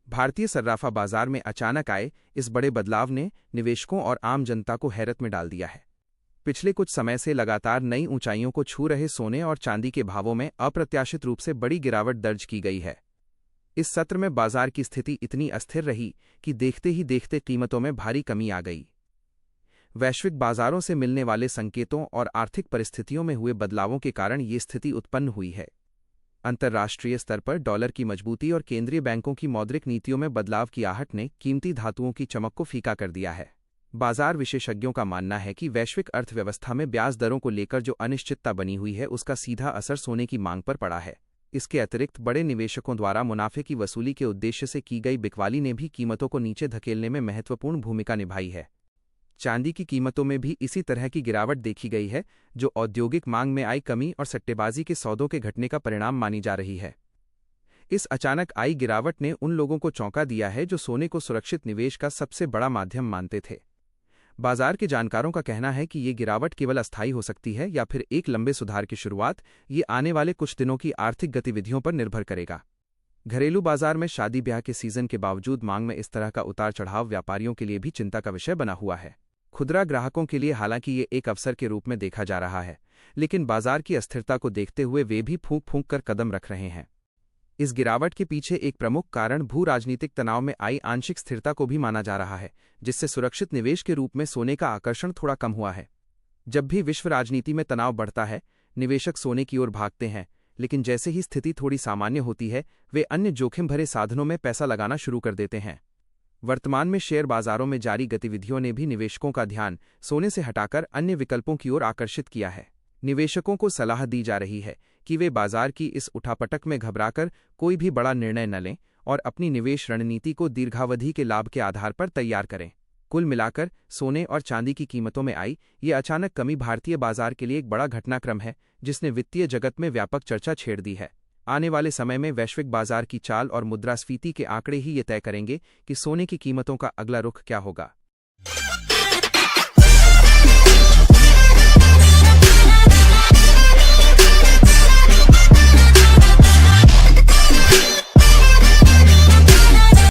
भारतीय सर्राफा बाजार में अचानक आए इस बड़े बदलाव ने निवेशकों और आम जनता को हैरत में डाल दिया है। पिछले कुछ समय से लगातार नई ऊंचाइयों को छू रहे सोने और चांदी के भावों में अप्रत्याशित रूप से बड़ी गिरावट दर्ज की गई है। इस सत्र में बाजार की स्थिति इतनी अस्थिर रही कि देखते ही देखते कीमतों में भारी कमी आ गई। वैश्विक बाजारों से मिलने वाले संकेतों और आर्थिक परिस्थितियों में हुए बदलावों के कारण ये स्थिति उत्पन्न हुई है। अंतर्राष्ट्रीय स्तर पर डॉलर की मजबूती और केंद्रीय बैंकों की मौद्रिक नीतियों में बदलाव की आहट ने कीमती धातुओं की चमक को फीका कर दिया है। बाजार विशेषज्ञों का मानना है कि वैश्विक अर्थव्यवस्था में ब्याज दरों को लेकर जो अनिश्चितता बनी हुई है उसका सीधा असर सोने की मांग पर पड़ा है। इसके अतिरिक्त बड़े निवेशकों द्वारा मुनाफे की वसूली के उद्देश्य से की गई बिकवाली ने भी कीमतों को नीचे धकेलने में महत्वपूर्ण भूमिका निभाई है। चांदी की कीमतों में भी इसी तरह की गिरावट देखी गई है, जो औद्योगिक मांग में आई कमी और सट्टेबाजी के सौदों के घटने का परिणाम मानी जा रही है। इस अचानक आई गिरावट ने उन लोगों को चौंका दिया है जो सोने को सुरक्षित निवेश का सबसे बड़ा माध्यम मानते थे। बाजार के जानकारों का कहना है कि ये गिरावट केवल अस्थायी हो सकती है या फिर एक लंबे सुधार की शुरुआत। ये आने वाले कुछ दिनों की आर्थिक गतिविधियों पर निर्भर करेगा। घरेलू बाजार में शादी ब्याह के सीजन के बावजूद मांग में इस तरह का उतार चढ़ाव व्यापारियों के लिए भी चिंता का विषय बना हुआ है। खुदरा ग्राहकों के लिए हालांकि ये एक अवसर के रूप में देखा जा रहा है, लेकिन बाजार की अस्थिरता को देखते हुए वे भी फूंक फूंक कर कदम रख रहे हैं। इस गिरावट के पीछे एक प्रमुख कारण भू राजनीतिक तनाव में आई आंशिक स्थिरता को भी माना जा रहा है, जिससे सुरक्षित निवेश के रूप में सोने का आकर्षण थोड़ा कम हुआ है। जब भी विश्व राजनीति में तनाव बढ़ता है, निवेशक सोने की ओर भागते हैं, लेकिन जैसे ही स्थिति थोड़ी सामान्य होती है, वे अन्य जोखिम भरे साधनों में पैसा लगाना शुरू कर देते हैं। वर्तमान में शेयर बाजारों में जारी गतिविधियों ने भी निवेशकों का ध्यान सोने से हटाकर अन्य विकल्पों की ओर आकर्षित किया है। निवेशकों को सलाह दी जा रही है कि वे बाजार की इस उठापटक में घबराकर कोई भी बड़ा निर्णय न लें और अपनी निवेश रणनीति को दीर्घावधि के लाभ के आधार पर तैयार करें। कुल मिलाकर सोने और चांदी की कीमतों में आई ये अचानक कमी भारतीय बाजार के लिए एक बड़ा घटनाक्रम है, जिसने वित्तीय जगत में व्यापक चर्चा छेड़ दी है। आने वाले समय में वैश्विक बाजार की चाल और मुद्रास्फीति के आंकड़े ही ये तय करेंगे कि सोने की कीमतों का अगला रुख क्या होगा।